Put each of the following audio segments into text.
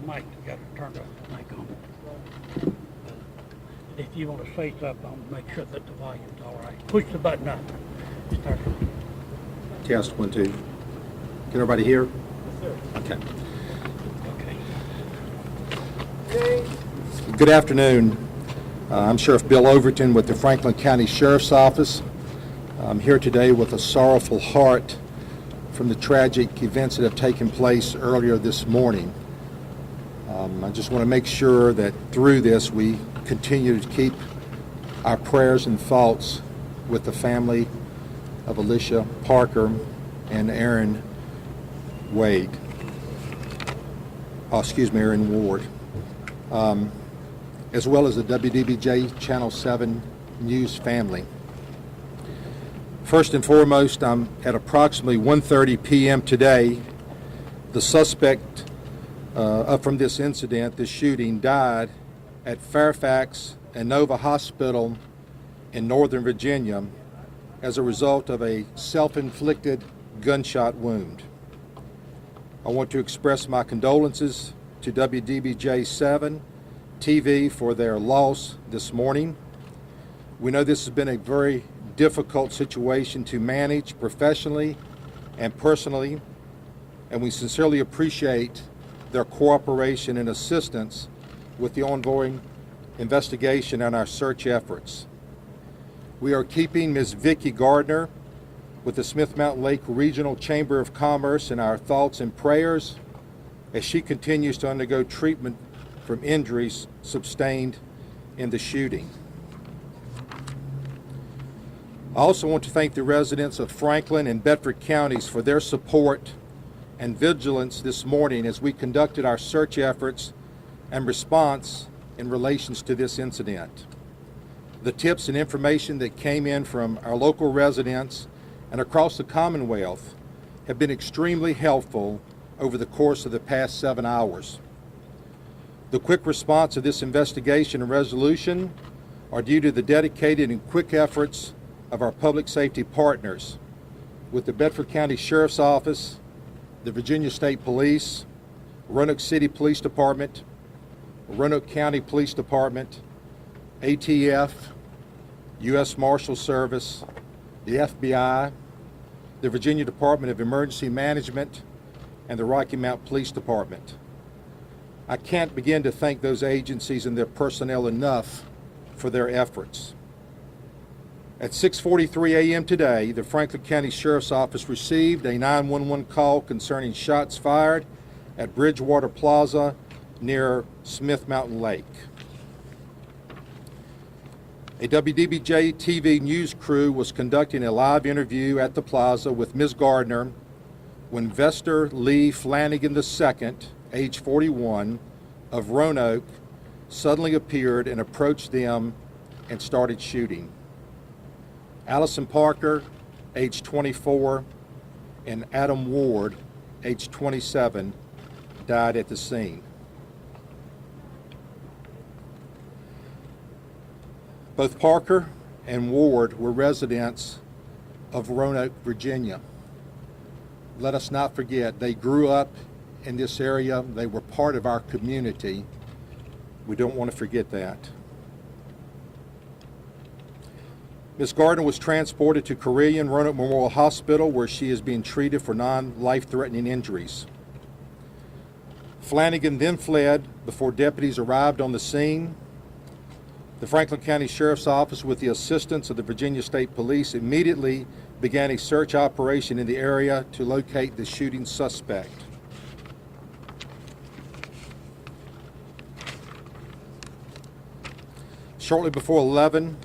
mic, you got to turn the mic on. If you want to say something, make sure that the volume's all right. Push the button up. Start it. Test 1, 2. Can everybody hear? Yes, sir. Okay. Okay. Good afternoon. I'm Sheriff Bill Overton with the Franklin County Sheriff's Office. I'm here today with a sorrowful heart from the tragic events that have taken place earlier this morning. I just want to make sure that through this we continue to keep our prayers and thoughts with the family of Alison Parker and Aaron Wade. Aaron Ward. As well as the WDBJ Channel 7 News family. First and foremost, at approximately 1:30 p.m. today, the suspect from this incident, this shooting, died at Fairfax and Nova Hospital in Northern Virginia as a result of a self-inflicted gunshot wound. I want to express my condolences to WDBJ 7 TV for their loss this morning. We know this has been a very difficult situation to manage professionally and personally, and we sincerely appreciate their cooperation and assistance with the ongoing investigation and our search efforts. We are keeping Ms. Vicki Gardner with the Smith Mountain Lake Regional Chamber of Commerce in our thoughts and prayers as she continues to undergo treatment from injuries sustained in the shooting. I also want to thank the residents of Franklin and Bedford counties for their support and vigilance this morning as we conducted our search efforts and response in relations to this incident. The tips and information that came in from our local residents and across the Commonwealth have been extremely helpful over the course of the past 7 hours. The quick response of this investigation and resolution are due to the dedicated and quick efforts of our public safety partners with the Bedford County Sheriff's Office, the Virginia State Police, Roanoke City Police Department, Roanoke County Police Department, ATF, U.S. Marshal Service, the FBI, the Virginia Department of Emergency Management, and the Rocky Mount Police Department. I can't begin to thank those agencies and their personnel enough for their efforts. At 6:43 a.m. today, the Franklin County Sheriff's Office received a 911 call concerning shots fired at Bridgewater Plaza near Smith Mountain Lake. A WDBJ TV news crew was conducting a live interview at the Plaza with Ms. Gardner when Vester Lee Flanagan II, age 41, of Roanoke, suddenly appeared and approached them and started shooting. Alison Parker, age 24, and Adam Ward, age 27, died at the scene. Both Parker and Ward were residents of Roanoke, Virginia. Let us not forget, they grew up in this area. They were part of our community. We don't want to forget that. Ms. Gardner was transported to Korean Roanoke Memorial Hospital where she is being treated for non-life-threatening injuries. Flanagan then fled before deputies arrived on the scene. The Franklin County Sheriff's Office, with the assistance of the Virginia State Police, immediately began a search operation in the area to locate the shooting suspect. Shortly before 11,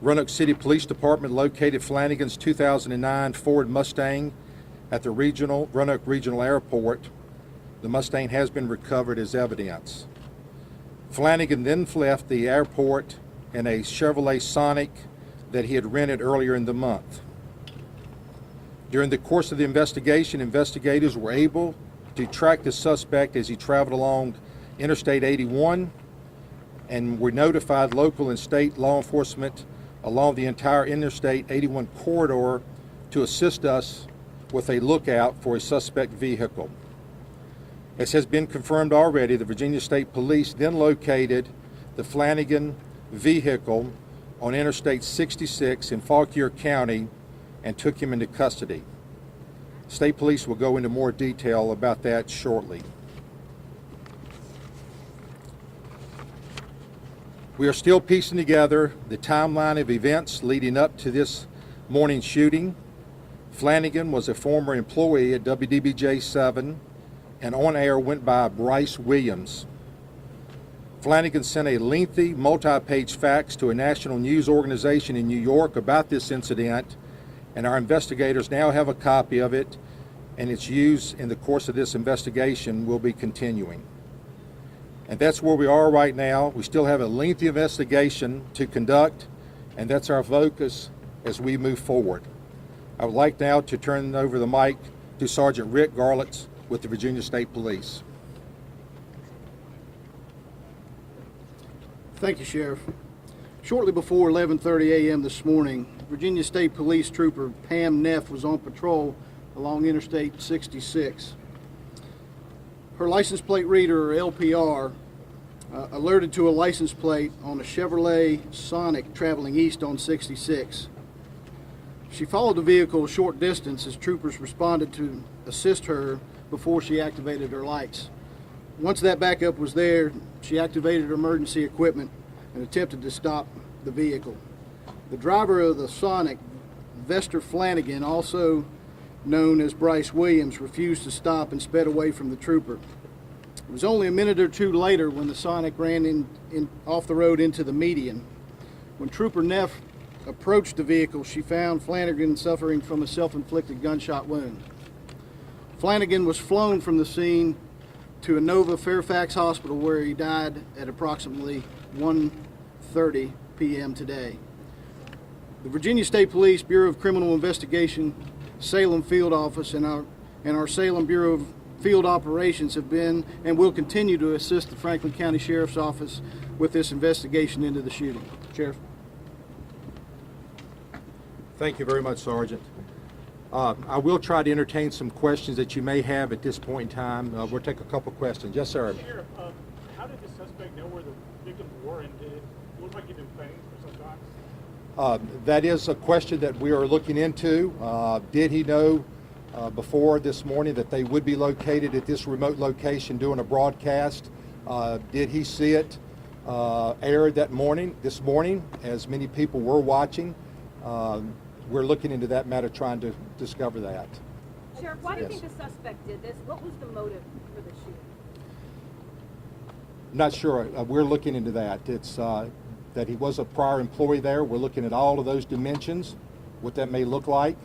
Roanoke City Police Department located Flanagan's 2009 Ford Mustang at the Roanoke Regional Airport. The Mustang has been recovered as evidence. Flanagan then left the airport in a Chevrolet Sonic that he had rented earlier in the month. During the course of the investigation, investigators were able to track the suspect as he traveled along Interstate 81, and were notified local and state law enforcement along the entire Interstate 81 corridor to assist us with a lookout for a suspect vehicle. As has been confirmed already, the Virginia State Police then located the Flanagan vehicle on Interstate 66 in Fauquier County and took him into custody. State Police will go into more detail about that shortly. We are still piecing together the timeline of events leading up to this morning's shooting. Flanagan was a former employee at WDBJ 7 and on air went by Bryce Williams. Flanagan sent a lengthy multi-page fax to a national news organization in New York about this incident, and our investigators now have a copy of it, and its use in the course of this investigation will be continuing. And that's where we are right now. We still have a lengthy investigation to conduct, and that's our focus as we move forward. I would like now to turn over the mic to Sergeant Rick Garlits with the Virginia State Police. Thank you, Sheriff. Shortly before 11:30 a.m. this morning, Virginia State Police Trooper Pam Neff was on patrol along Interstate 66. Her license plate reader, or LPR, alerted to a license plate on a Chevrolet Sonic traveling east on 66. She followed the vehicle a short distance as troopers responded to assist her before she activated her lights. Once that backup was there, she activated her emergency equipment and attempted to stop the vehicle. The driver of the Sonic, Vester Flanagan, also known as Bryce Williams, refused to stop and sped away from the trooper. It was only a minute or two later when the Sonic ran off the road into the median. When Trooper Neff approached the vehicle, she found Flanagan suffering from a self-inflicted gunshot wound. Flanagan was flown from the scene to Inova Fairfax Hospital, where he died at approximately 1:30 p.m. today. The Virginia State Police Bureau of Criminal Investigation, Salem Field Office, and our Salem Bureau of Field Operations have been and will continue to assist the Franklin County Sheriff's Office with this investigation into the shooting. Sheriff. Thank you very much, Sergeant. I will try to entertain some questions that you may have at this point in time. We'll take a couple questions. Yes, sir. Sheriff, how did the suspect know where the victims were, and did it look like he'd been planning for some time? That is a question that we are looking into. Did he know before this morning that they would be located at this remote location doing a broadcast? Did he see it aired this morning, as many people were watching? We're looking into that matter, trying to discover that. Sheriff, why do you think the suspect did this? What was the motive for the shooting? Not sure. We're looking into that. It's that he was a prior employee there. We're looking at all of those dimensions, what that may look like.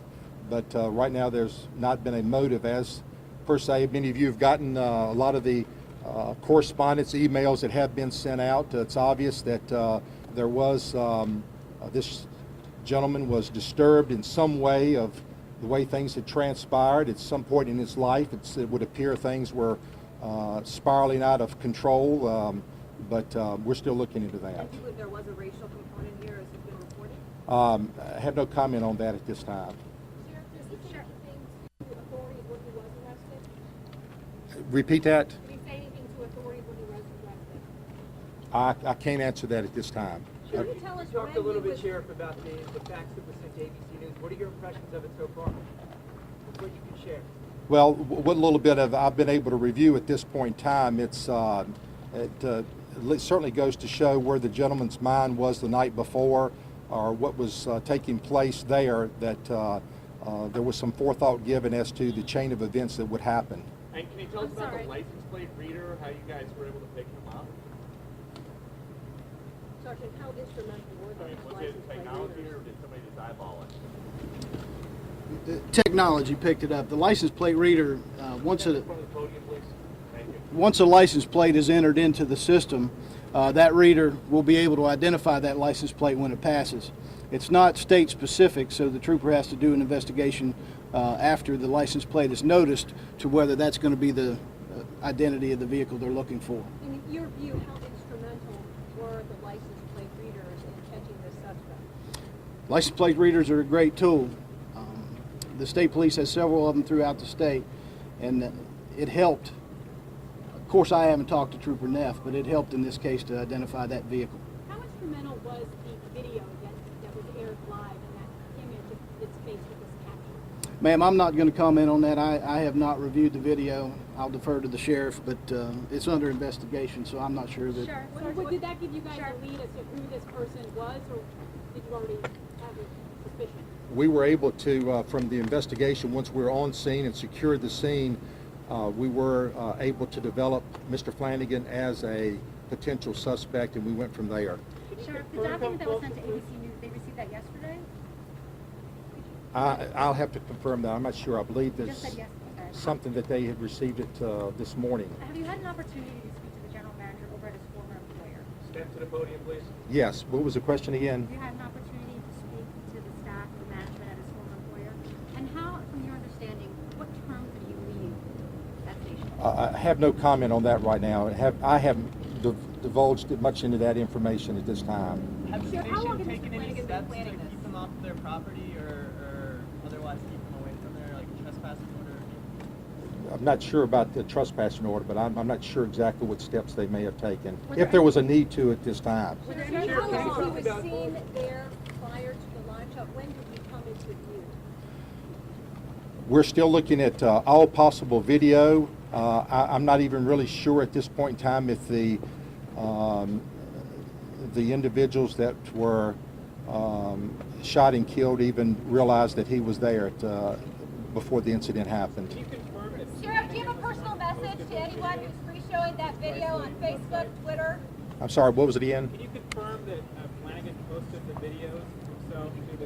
But right now there's not been a motive as per se. Many of you have gotten a lot of the correspondence emails that have been sent out. It's obvious that there was this gentleman was disturbed in some way of the way things had transpired. At some point in his life, it would appear things were spiraling out of control, but we're still looking into that. And do you believe there was a racial component here, as has been reported? I have no comment on that at this time. Sheriff, does he say anything to authorities when he was arrested? Repeat that. Did he say anything to authorities when he was arrested? I can't answer that at this time. Can you tell us You talked a when little he bit, was... Sheriff, about the facts that was sent to ABC News. What are your impressions of it so far? What you can share? Well, what little bit of I've been able to review at this point in time, it certainly goes to show where the gentleman's mind was the night before, or what was taking place there, that there was some forethought given as to the chain of events that would happen. And can you tell us about the license plate reader, how you guys were able to pick him up? Sergeant, how instrumental were I mean, those was license it plate technology, readers? or did somebody just eyeball it? Technology picked it up. The license plate reader, once In front of the podium, please. Thank you. once a license plate is entered into the system, that reader will be able to identify that license plate when it passes. It's not state specific, so the trooper has to do an investigation after the license plate is noticed to whether that's going to be the identity of the vehicle they're looking for. In your view, how instrumental were the license plate readers in catching this suspect? License plate readers are a great tool. The state police has several of them throughout the state, and it helped Of course, I haven't talked to Trooper Neff, but it helped in this case to identify that vehicle. How instrumental was the video that was aired live and that image of its face with this caption? Ma'am, I'm not going to comment on that. I have not reviewed the video. I'll defer to the sheriff, but it's under investigation, so I'm not sure that. Sure. So did that give you guys a lead as to who this person was, or did you already have a suspicion? We were able to, from the investigation, once we were on scene and secured the scene, we were able to develop Mr. Flanagan as a potential suspect, and we went from there. Sheriff, the document that was sent to ABC News, they received that yesterday? I'll have to confirm that. I'm not sure. I believe You there's just said yes. something that they had received it this morning. Have you had an opportunity to speak to the general manager over at his former employer? Step to the podium, please. Yes. What was the question again? Have you had an opportunity to speak to the staff, the management at his former employer? And how, from your understanding, what term could you leave that station? I have no comment on that right now. I haven't divulged much into that information at this time. Have the Sheriff, how long station has taken Mr. any Flanagan been steps to planning this? keep them off their property or otherwise keep them away from there, like trespassing order? I'm not sure about the trespassing order, but I'm not sure exactly what steps they may have taken, if there was a need to at this time. How long he was seen there prior to the lineup? When did he come into view? We're still looking at all possible video. I'm not even really sure at this point in time if the individuals that were shot and killed even realized that he was there before the incident happened. Sheriff, do you have a personal message to anyone who's free-showing that video on Facebook, Twitter? I'm sorry, what was it again? Can you confirm that Flanagan posted the videos himself to the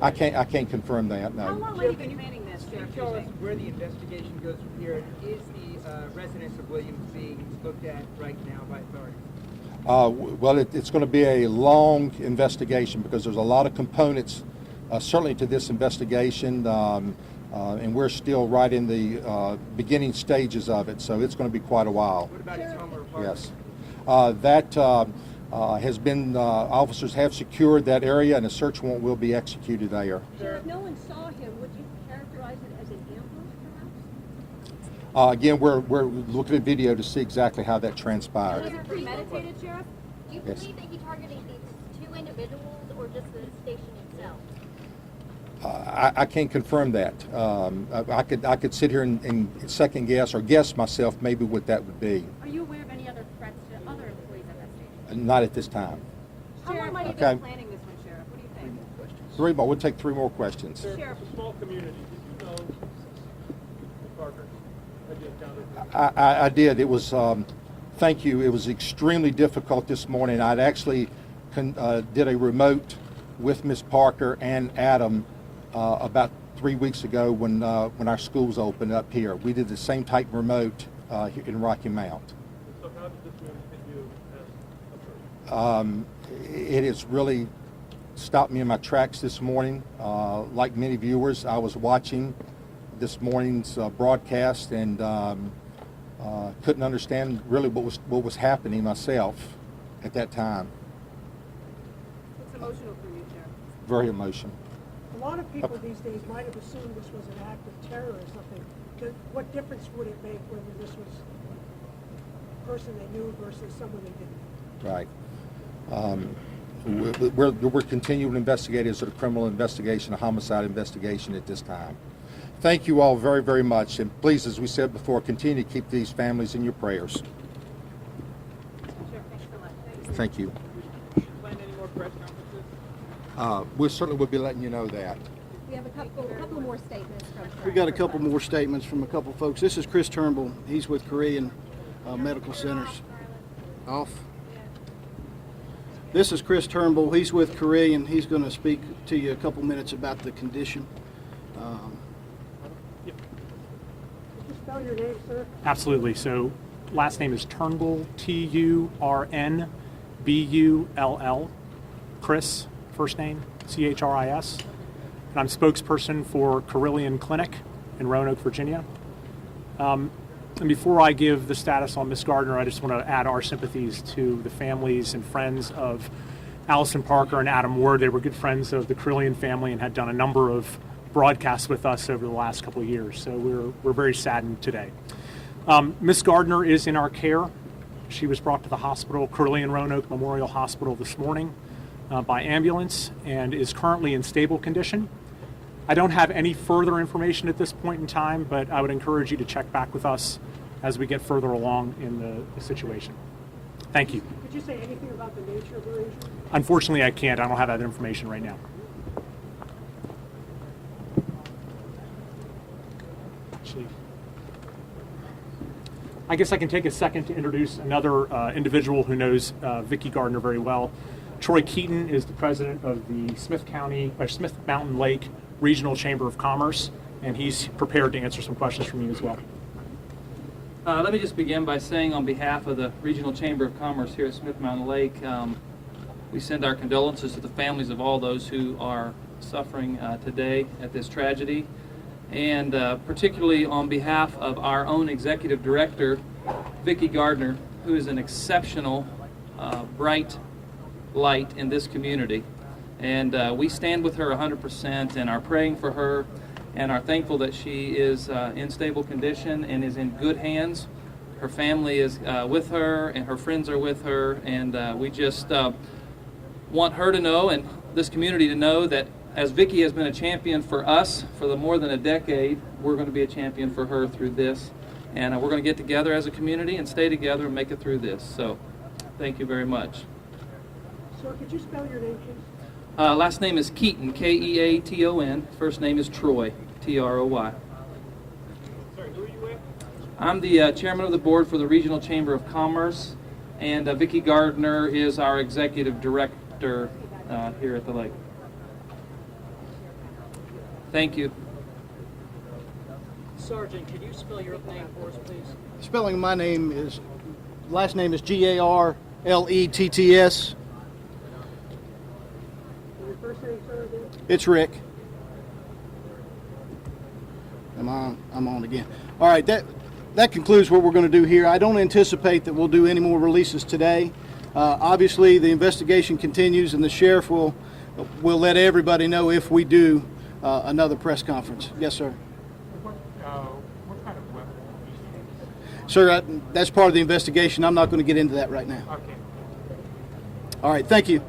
website? I can't confirm that, How no. long have you been planning this, Can you Sheriff? tell us where the investigation goes from here? Is the residence of Williams being looked at right now by authorities? Well, it's going to be a long investigation because there's a lot of components, certainly to this investigation, and we're still right in the beginning stages of it, so it's going to be quite a while. What about his home or apartment? Yes. That has been, officers have secured that area, and a search warrant will be executed there. Sheriff, no one saw him. Would you characterize it as an ambush, perhaps? Again, we're looking at video to see exactly how that Was transpired. it premeditated, Sheriff? Do you Yes. believe that he targeted these two individuals or just the station itself? I can't confirm that. I could sit here and second guess or guess myself maybe what that would be. Are you aware of any other threats to other employees at that station? Not at this time. How long might he Okay. be planning this one, Sheriff? What do you think? Three more. We'll take three more questions. Sheriff. It's a small community. Did you know Parker? Had you encountered him? I did. It was, thank you. It was extremely difficult this morning. I'd actually did a remote with Ms. Parker and Adam about 3 weeks ago when our schools opened up here. We did the same type of remote here in Rocky Mount. So how did this news hit you as a person? It has really stopped me in my tracks this morning. Like many viewers, I was watching this morning's broadcast and couldn't understand really what was happening myself at that time. It's emotional for you, Sheriff. Very emotional. A lot of people these days might have assumed this was an act of terror or something. What difference would it make whether this was a person they knew versus someone they didn't? Right. We're continuing to investigate as a criminal investigation, a homicide investigation at this time. Thank you all very, very much. And please, as we said before, continue to keep these families in your prayers. Sheriff, thanks so much. Thank you. Plan any more press conferences? We certainly will be letting you know that. We have a couple more statements from. We got a couple more statements from a couple folks. This is Chris Turnbull. He's with Korean Medical Centers. Off. This is Chris Turnbull. He's with Korean. He's going to speak to you a couple minutes about the condition. Could you spell your name, sir? Absolutely. So last name is Turnbull, Turnbull. Chris, first name, Chris. And I'm spokesperson for Carillion Clinic in Roanoke, Virginia. And before I give the status on Miss Gardner, I just want to add our sympathies to the families and friends of Alison Parker and Adam Ward. They were good friends of the Carillion family and had done a number of broadcasts with us over the last couple of years. So we're very saddened today. Miss Gardner is in our care. She was brought to the hospital, Carillion Roanoke Memorial Hospital, this morning by ambulance and is currently in stable condition. I don't have any further information at this point in time, but I would encourage you to check back with us as we get further along in the situation. Thank you. Could you say anything about the nature of her injury? Unfortunately, I can't. I don't have that information right now. I guess I can take a second to introduce another individual who knows Vicki Gardner very well. Troy Keaton is the president of the Smith Mountain Lake Regional Chamber of Commerce, and he's prepared to answer some questions from you as well. Let me just begin by saying on behalf of the Regional Chamber of Commerce here at Smith Mountain Lake, we send our condolences to the families of all those who are suffering today at this tragedy. And particularly on behalf of our own executive director, Vicki Gardner, who is an exceptional, bright light in this community. And we stand with her 100% and are praying for her and are thankful that she is in stable condition and is in good hands. Her family is with her and her friends are with her, and we just want her to know and this community to know that as Vicki has been a champion for us for more than a decade, we're going to be a champion for her through this. And we're going to get together as a community and stay together and make it through this. So thank you very much. Sir, could you spell your name, please? Last name is Keaton, Keaton. First name is Troy, Troy. Sorry, who are you with? I'm the chairman of the board for the Regional Chamber of Commerce, and Vicki Gardner is our executive director here at the lake. Thank you. Sergeant, could you spell your name for us, please? Spelling of my name is, last name is Garletts. Your first name, sir, again? It's Rick. I'm on again. All right, that concludes what we're going to do here. I don't anticipate that we'll do any more releases today. Obviously, the investigation continues, and the sheriff will let everybody know if we do another press conference. Yes, sir. What kind of weapon did you use? Sir, that's part of the investigation. I'm not going to get into that right now. Okay. All right, thank you.